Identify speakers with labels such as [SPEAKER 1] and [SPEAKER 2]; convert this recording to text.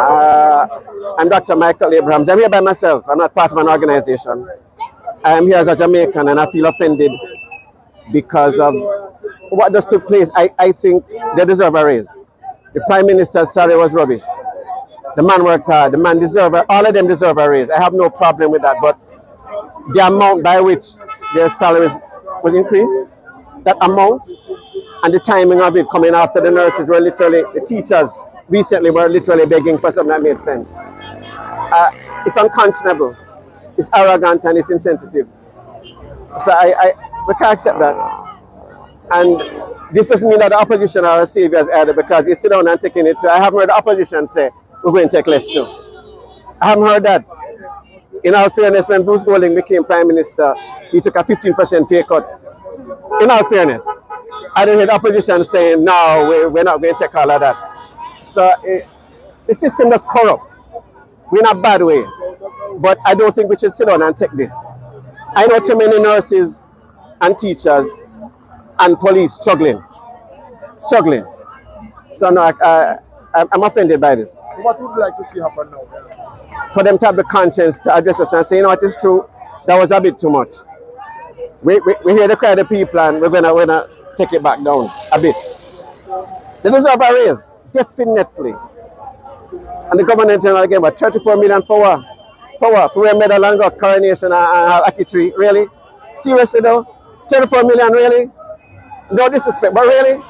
[SPEAKER 1] I'm Dr. Michael Abrahams. I'm here by myself. I'm not part of an organization. I'm here as a Jamaican and I feel offended because of what just took place. I think they deserve a raise. The Prime Minister's salary was rubbish. The man works hard. The man deserves, all of them deserve a raise. I have no problem with that. But the amount by which their salaries was increased, that amount, and the timing of it coming after the nurses were literally, the teachers recently were literally begging for something that made sense. It's unconscionable, it's arrogant, and it's insensitive. So we can't accept that. And this doesn't mean that the opposition are saviors either, because you sit down and taking it. I haven't heard the opposition say, we're going to take less too. I haven't heard that. In all fairness, when Bruce Golding became Prime Minister, he took a 15% pay cut. In all fairness, I didn't hear the opposition saying, no, we're not going to take all of that. So the system is corrupt. We're in a bad way. But I don't think we should sit down and take this. I know too many nurses and teachers and police struggling. So no, I'm offended by this.
[SPEAKER 2] What would you like to see happen now?
[SPEAKER 1] For them to have the conscience to address us and say, you know what, it's true, that was a bit too much. We hear the cry of the people and we're gonna take it back down a bit. They deserve a raise, definitely. And the government general again, but 34 million for what? For what? For wear medal and got coronation and Aki tree, really? Seriously though? 34 million, really? No disrespect, but really?